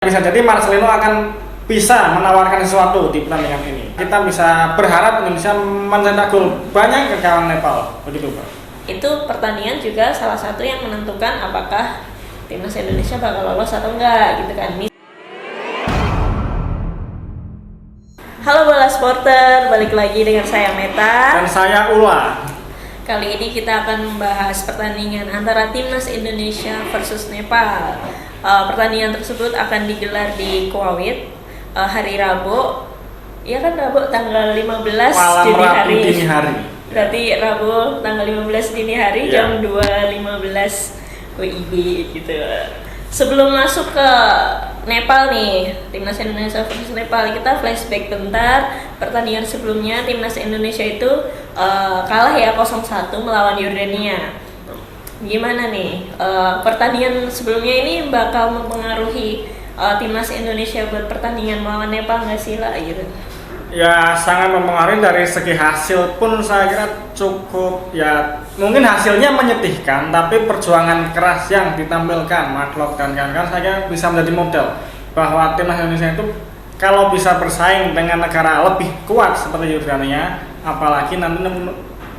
Bisa jadi Marcelino akan bisa menawarkan sesuatu di pertandingan ini. Kita bisa berharap Indonesia mencetak gol banyak ke kawan Nepal, begitu Pak. Itu pertandingan juga salah satu yang menentukan apakah timnas Indonesia bakal lolos atau enggak gitu kan. Halo bola supporter, balik lagi dengan saya Meta Dan saya Ula. Kali ini kita akan membahas pertandingan antara timnas Indonesia versus Nepal. Pertandingan tersebut akan digelar di Kuwait hari Rabu. Ya kan Rabu tanggal 15 Malam dini Rabu hari. dini hari. Berarti Rabu tanggal 15 dini hari jam 2.15 WIB gitu. Sebelum masuk ke Nepal nih, timnas Indonesia versus Nepal, kita flashback bentar. Pertandingan sebelumnya timnas Indonesia itu kalah ya 0-1 melawan Yordania. Gimana nih pertandingan sebelumnya ini bakal mempengaruhi timnas Indonesia buat pertandingan melawan Nepal nggak sih lah gitu? Ya sangat mempengaruhi. Dari segi hasil pun saya kira cukup, ya mungkin hasilnya menyedihkan, tapi perjuangan keras yang ditampilkan Mark dan kawan-kawan saya kira bisa menjadi model bahwa timnas Indonesia itu kalau bisa bersaing dengan negara lebih kuat seperti Yordania, apalagi nanti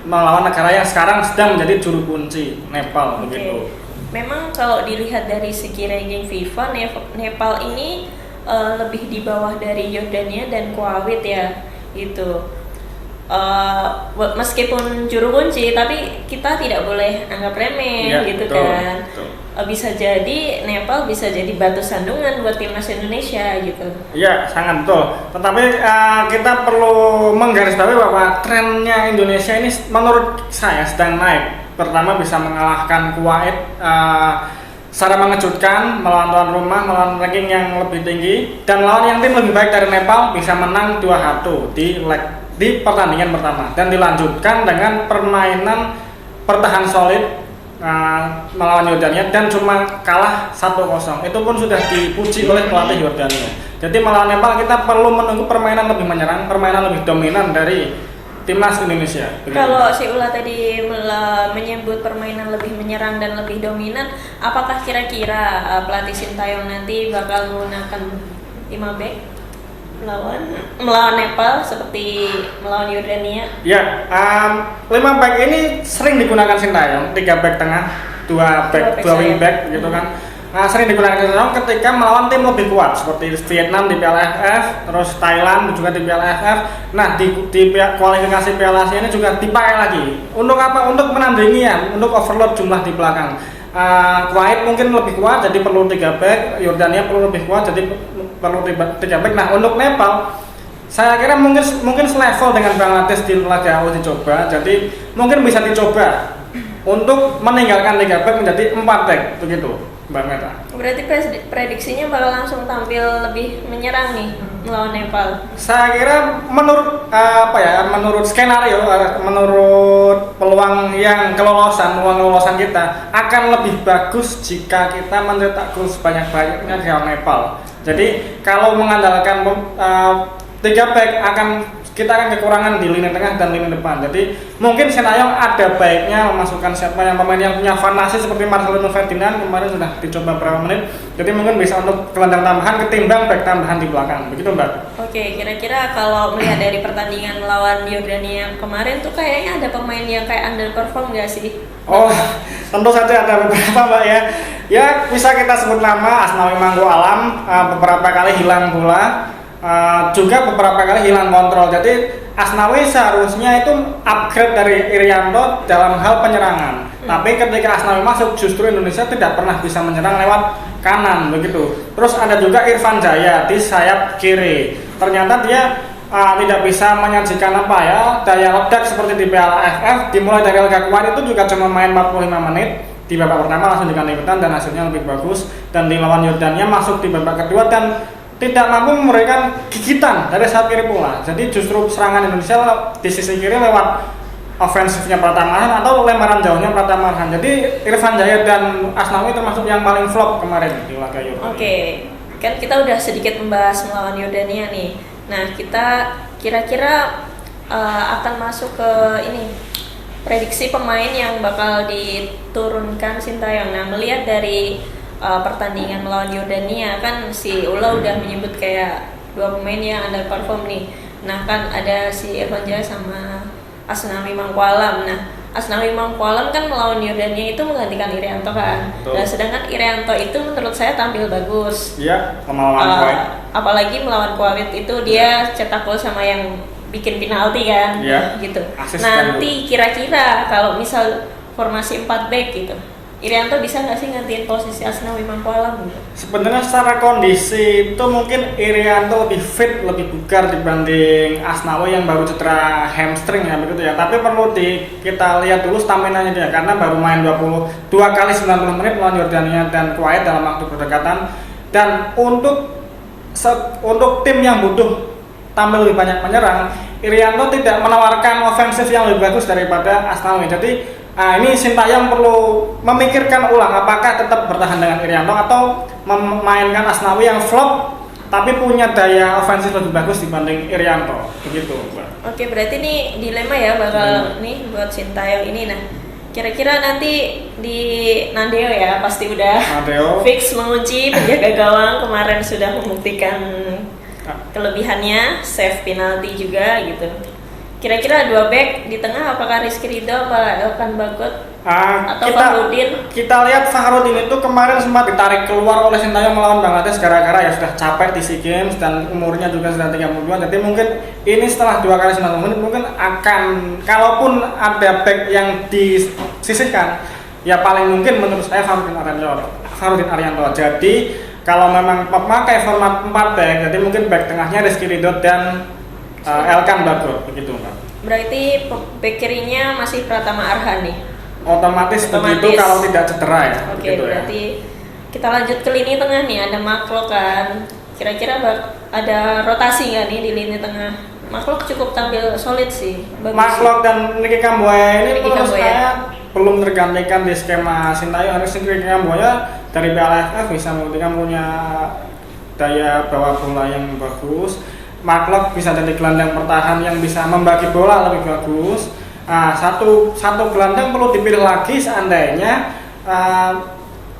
melawan negara yang sekarang sedang menjadi juru kunci, Nepal. Begitu. Memang kalau dilihat dari segi ranking FIFA, Nepal ini lebih di bawah dari Yordania dan Kuwait ya gitu. Meskipun juru kunci, tapi kita tidak boleh anggap remeh ya, gitu betul, kan. Betul. Bisa jadi Nepal bisa jadi batu sandungan buat timnas Indonesia gitu. Iya, sangat betul. Tetapi kita perlu menggarisbawahi bahwa trennya Indonesia ini menurut saya sedang naik. Pertama bisa mengalahkan Kuwait secara mengejutkan, melawan tuan rumah, melawan ranking yang lebih tinggi, dan lawan yang tim lebih baik dari Nepal bisa menang 2-1 di pertandingan pertama, dan dilanjutkan dengan permainan pertahan solid melawan Yordania dan cuma kalah 1-0. Itu pun sudah dipuji oleh pelatih Yordania. Jadi melawan Nepal kita perlu menunggu permainan lebih menyerang, permainan lebih dominan dari timnas Indonesia. Kalau si Ula tadi menyebut permainan lebih menyerang dan lebih dominan, apakah kira-kira pelatih Sintayong nanti bakal menggunakan 5 back melawan Nepal seperti melawan Yordania? Ya, 5 back ini sering digunakan Sintayong, 3 back tengah, 2 wing back gitu kan. Sering digunakan Sintayong ketika melawan tim lebih kuat seperti Vietnam di Piala AFF, terus Thailand juga di Piala AFF. Nah di kualifikasi Piala Asia ini juga dipakai lagi. Untuk apa? Untuk menandingi ya, untuk overload jumlah di belakang. Kuwait mungkin lebih kuat jadi perlu 3 back, Yordania perlu lebih kuat jadi perlu 3 back. Nah untuk Nepal saya kira mungkin selevel dengan Bangladesh di laga awal dicoba, jadi mungkin bisa dicoba untuk meninggalkan 3 back menjadi 4 back begitu. Mbak Meta. Berarti prediksinya bakal langsung tampil lebih menyerang nih melawan Nepal. Saya kira menurut menurut skenario, menurut peluang kelolosan kita akan lebih bagus jika kita mencetak gol sebanyak-banyaknya di Nepal. Jadi kalau mengandalkan 3 back kita akan kekurangan di lini tengah dan lini depan. Jadi mungkin Sintayong ada baiknya memasukkan pemain yang punya fantasi seperti Marcelino Ferdinand kemarin sudah dicoba beberapa menit. Jadi mungkin bisa untuk gelandang tambahan ketimbang back tambahan di belakang. Begitu Mbak. Oke, kira-kira kalau melihat dari pertandingan melawan Yordania kemarin tuh kayaknya ada pemain yang kayak underperform nggak sih? Oh, tentu saja ada beberapa Mbak ya. Ya bisa kita sebut nama Asnawi Mangku Alam, beberapa kali hilang bola. Juga beberapa kali hilang kontrol. Jadi Asnawi seharusnya itu upgrade dari Irianto dalam hal penyerangan. Tapi ketika Asnawi masuk justru Indonesia tidak pernah bisa menyerang lewat kanan begitu. Terus ada juga Irfan Jaya di sayap kiri. Ternyata dia tidak bisa menyajikan daya ledak seperti di Piala AFF. Dimulai dari laga Kuwait itu juga cuma main 45 menit. Di babak pertama langsung digantikan dan hasilnya lebih bagus. Dan di lawan Yordania masuk di babak kedua dan tidak mampu memberikan gigitan dari sayap kiri pula. Jadi justru serangan Indonesia di sisi kiri lewat ofensifnya Pratama Arhan atau lemparan jauhnya Pratama Arhan. Jadi Irfan Jaya dan Asnawi termasuk yang paling flop kemarin di laga Yordania. Oke, kan kita udah sedikit membahas melawan Yordania nih. Nah kita kira-kira akan masuk ke ini prediksi pemain yang bakal diturunkan Sintayong. Nah melihat dari pertandingan melawan Yordania kan si Ula udah menyebut kayak 2 pemain yang underperform nih. Nah kan ada si Irfan Jaya sama Asnawi Mangkualam. Nah Asnawi Mangkualam kan melawan Yordania itu menggantikan Irianto kan. Nah sedangkan Irianto itu menurut saya tampil bagus. Iya, melawan Kuwait. Apalagi melawan Kuwait itu dia cetak gol sama yang bikin penalti kan. Iya. Gitu. Asis Nanti kira-kira kalau misal formasi 4 back gitu, Irianto bisa nggak sih gantiin posisi Asnawi Mangkualam gitu? Sebenarnya secara kondisi itu mungkin Irianto lebih fit, lebih bugar dibanding Asnawi yang baru cedera hamstring ya begitu ya. Tapi perlu kita lihat dulu stamina-nya dia karena baru main 2 kali 90 menit melawan Yordania dan Kuwait dalam waktu berdekatan. Dan untuk tim yang butuh tampil lebih banyak menyerang, Irianto tidak menawarkan ofensif yang lebih bagus daripada Asnawi. Jadi ini Sintayong perlu memikirkan ulang apakah tetap bertahan dengan Irianto atau memainkan Asnawi yang flop tapi punya daya ofensif lebih bagus dibanding Irianto begitu, Mbak. Oke, berarti ini dilema ya bakal nih buat Sintayong ini. Nah, kira-kira nanti di Nadeo ya pasti udah fix mengunci penjaga gawang, kemarin sudah membuktikan kelebihannya, save penalti juga gitu. Kira-kira 2 back di tengah apakah Rizky Ridho apa Elkan Bagot atau Fahrudin? Kita lihat Fahrudin itu kemarin sempat ditarik keluar oleh Sintayong melawan Bangladesh gara-gara ya sudah capek di SEA Games dan umurnya juga sudah 32. Jadi mungkin ini setelah 2 kali 90 menit mungkin akan, kalaupun ada back yang disisihkan ya paling mungkin menurut saya Fahrudin Arianto. Jadi kalau memang memakai format 4 back, jadi mungkin back tengahnya Rizky Ridho dan Elkan Bagot begitu, Mbak. Berarti back kirinya masih Pratama Arhan nih. Otomatis begitu kalau tidak cedera ya. Oke, berarti kita lanjut ke lini tengah nih, ada Maklok kan. Kira-kira ada rotasi nggak nih di lini tengah? Maklok cukup tampil solid sih. Maklok dan Niki Kambuaya ini menurut saya belum tergantikan di skema Sintayong. Harus Niki Kambuaya dari PLFF bisa membuktikan punya daya bawa bola yang bagus. Maklok bisa jadi gelandang pertahan yang bisa membagi bola lebih bagus. Satu gelandang perlu dipilih lagi seandainya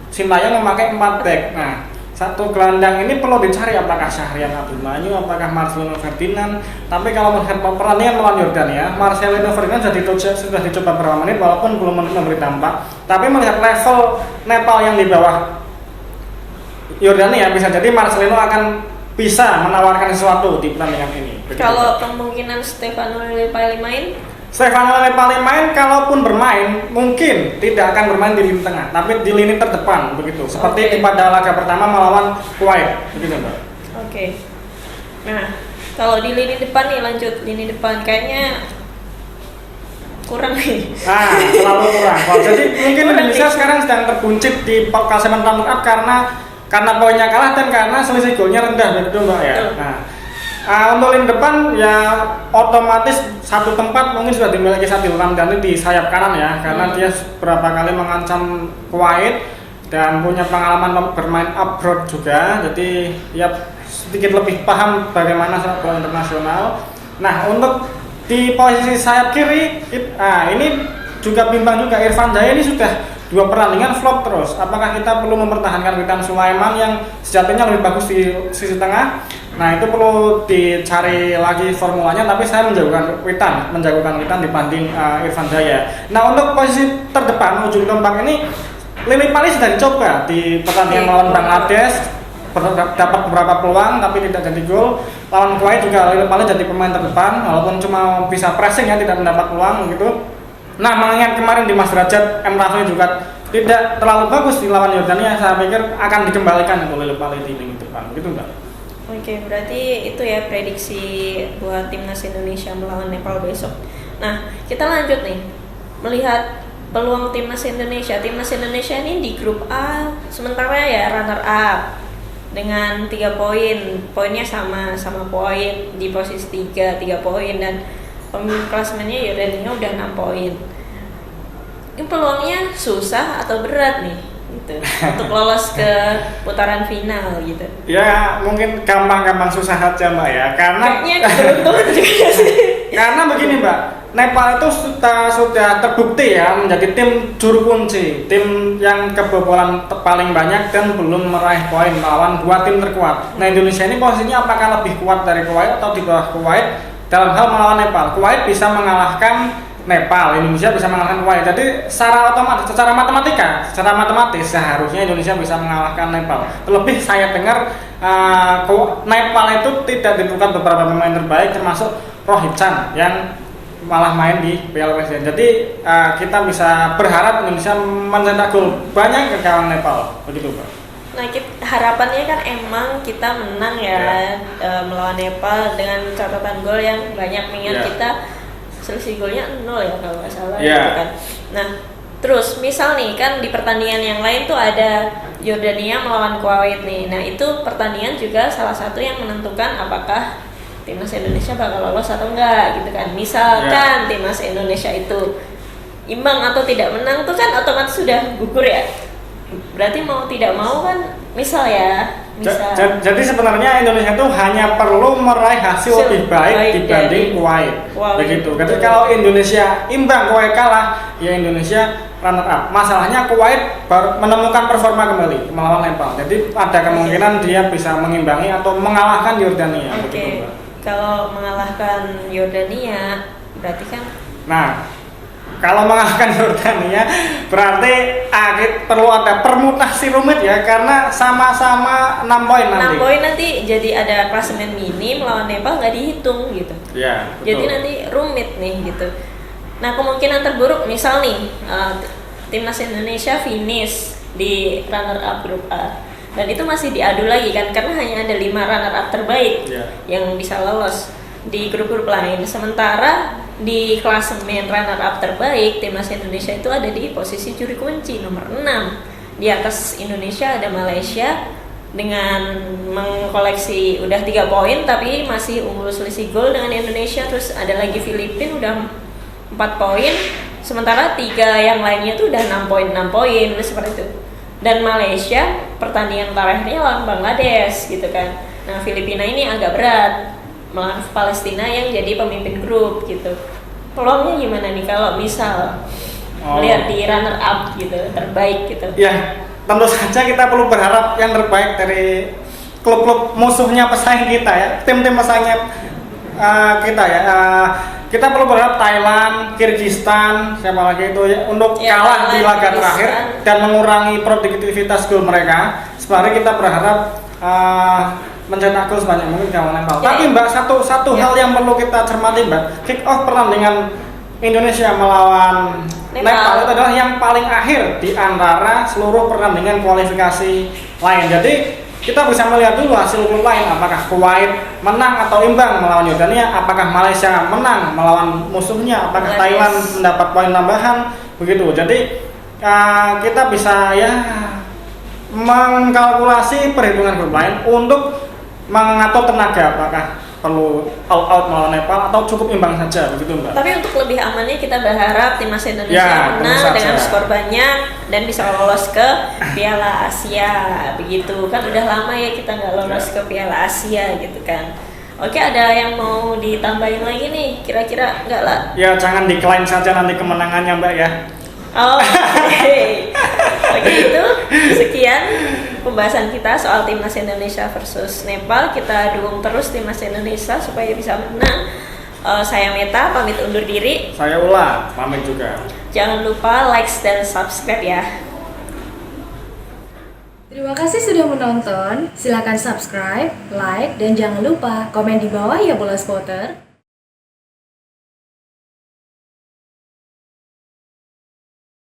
Sintayong memakai 4 back. Nah, satu gelandang ini perlu dicari apakah Syahrian Abdulmanyu, apakah Marcelino Ferdinand. Tapi kalau melihat pertandingan melawan Yordania, Marcelino Ferdinand sudah dicoba beberapa menit walaupun belum memberi dampak. Tapi melihat level Nepal yang di bawah Yordania, bisa jadi Marcelino akan bisa menawarkan sesuatu di pertandingan ini. Kalau kemungkinan Stefano Lillipali main? Stefano Lillipali main, kalaupun bermain mungkin tidak akan bermain di lini tengah, tapi di lini terdepan begitu. Seperti pada laga pertama melawan Kuwait, begitu, Mbak. Oke. Nah, kalau di lini depan nih, lanjut lini depan kayaknya kurang nih. Selalu kurang. Jadi mungkin Indonesia sekarang sedang terbuncit di klasemen runner-up karena poinnya kalah dan karena selisih golnya rendah begitu, Mbak ya. Untuk lini depan ya otomatis satu tempat mungkin sudah dimiliki Sadil Ramdhani di sayap kanan ya, karena dia beberapa kali mengancam Kuwait dan punya pengalaman bermain abroad juga, jadi ya sedikit lebih paham bagaimana sepak bola internasional. Nah, untuk di posisi sayap kiri ini juga bimbang juga. Irfan Jaya ini sudah 2 pertandingan flop terus. Apakah kita perlu mempertahankan Witan Sulaiman yang sejatinya lebih bagus di sisi tengah? Nah, itu perlu dicari lagi formulanya, tapi saya menjagokan Witan dibanding Irfan Jaya. Nah, untuk posisi terdepan ujung tombak ini Lillipali sudah dicoba di pertandingan melawan Bangladesh, dapat beberapa peluang tapi tidak jadi gol. Lawan Kuwait juga Lillipali jadi pemain terdepan walaupun cuma bisa pressing ya, tidak mendapat peluang gitu. Nah, mengingat kemarin di Mas Derajat, M. Raffi juga tidak terlalu bagus di lawan Yordania, saya pikir akan dikembalikan ke Lillipali di lini depan, gitu Mbak. Oke, berarti itu ya prediksi buat timnas Indonesia melawan Nepal besok. Nah, kita lanjut nih, melihat peluang timnas Indonesia. Timnas Indonesia ini di grup A sementara ya runner up dengan 3 poin, poinnya sama poin di posisi 3 poin, dan pemimpin klasemennya Yordania udah 6 poin. Ini peluangnya susah atau berat nih gitu untuk lolos ke putaran final gitu? Ya mungkin gampang susah aja, Mbak ya, karena keberuntungan juga sih. Karena begini, Mbak, Nepal itu sudah terbukti ya menjadi tim juru kunci, tim yang kebobolan paling banyak dan belum meraih poin melawan dua tim terkuat. Nah, Indonesia ini posisinya apakah lebih kuat dari Kuwait atau di bawah Kuwait dalam hal melawan Nepal? Kuwait bisa mengalahkan Nepal, Indonesia bisa mengalahkan Kuwait. Jadi secara otomatis, secara matematis seharusnya Indonesia bisa mengalahkan Nepal. Terlebih saya dengar Nepal itu tidak ditentukan beberapa pemain terbaik termasuk Rohit Chan yang malah main di Piala Presiden. Jadi kita bisa berharap Indonesia mencetak gol banyak ke gawang Nepal. Begitu, Pak. Nah, harapannya kan emang kita menang ya, melawan Nepal dengan catatan gol yang banyak, mengingat kita selisih golnya 0 ya kalau nggak salah gitu kan. Nah, terus misal nih kan di pertandingan yang lain tuh ada Yordania melawan Kuwait nih. Nah, itu pertandingan juga salah satu yang menentukan apakah timnas Indonesia bakal lolos atau enggak gitu kan. Misalkan timnas Indonesia itu imbang atau tidak menang tuh kan otomatis sudah gugur ya. Berarti mau tidak mau kan misal. Jadi sebenarnya Indonesia itu hanya perlu meraih hasil lebih baik dibanding Kuwait. Begitu. Jadi kalau Indonesia imbang, Kuwait kalah, ya Indonesia runner up. Masalahnya Kuwait baru menemukan performa kembali melawan Nepal. Jadi ada kemungkinan dia bisa mengimbangi atau mengalahkan Yordania. Begitu, kalau mengalahkan Yordania berarti kan. Nah, kalau mengalahkan Yordania berarti perlu ada permutasi rumit ya, karena sama-sama 6 poin nanti. 6 poin nanti jadi ada klasemen mini melawan Nepal nggak dihitung gitu. Ya, jadi nanti rumit nih gitu. Nah, kemungkinan terburuk misal nih timnas Indonesia finish di runner up grup A. Dan itu masih diadu lagi kan, karena hanya ada 5 runner up terbaik yang bisa lolos di grup-grup lain. Sementara di klasemen runner up terbaik, timnas Indonesia itu ada di posisi juri kunci nomor 6. Di atas Indonesia ada Malaysia dengan mengkoleksi udah 3 poin tapi masih unggul selisih gol dengan Indonesia. Terus ada lagi Filipina udah 4 poin, sementara 3 yang lainnya tuh udah 6 poin seperti itu. Dan Malaysia pertandingan terakhirnya lawan Bangladesh gitu kan. Nah, Filipina ini agak berat melawan Palestina yang jadi pemimpin grup gitu. Peluangnya gimana nih kalau misal lihat di runner up gitu, terbaik gitu? Ya, tentu saja kita perlu berharap yang terbaik dari klub-klub musuhnya pesaing kita ya, tim-tim pesaingnya kita ya. Kita perlu berharap Thailand, Kyrgyzstan, siapa lagi itu ya, untuk kalah di laga terakhir dan mengurangi produktivitas gol mereka. Sebenarnya kita berharap mencetak gol sebanyak mungkin gawang Nepal. Tapi Mbak, satu hal yang perlu kita cermati, Mbak, kick off pertandingan Indonesia melawan Nepal itu adalah yang paling akhir di antara seluruh pertandingan kualifikasi lain. Jadi kita bisa melihat dulu hasil grup lain, apakah Kuwait menang atau imbang melawan Yordania, apakah Malaysia menang melawan musuhnya, apakah Thailand mendapat poin tambahan, begitu. Jadi kita bisa ya mengkalkulasi perhitungan grup lain untuk mengatur tenaga, apakah perlu all out melawan Nepal atau cukup imbang saja, begitu, Mbak. Tapi untuk lebih amannya kita berharap timnas Indonesia menang dengan skor banyak dan bisa lolos ke Piala Asia, begitu kan. Udah lama ya kita nggak lolos ke Piala Asia gitu kan. Oke, ada yang mau ditambahin lagi nih, kira-kira nggak lah? Ya, jangan decline saja nanti kemenangannya, Mbak ya. Oke, itu sekian pembahasan kita soal timnas Indonesia versus Nepal. Kita dukung terus timnas Indonesia supaya bisa menang. Saya Meta pamit undur diri. Saya Ula pamit juga. Jangan lupa like dan subscribe ya. Terima kasih sudah menonton. Silakan subscribe, like, dan jangan lupa komen di bawah ya Bola Spotter.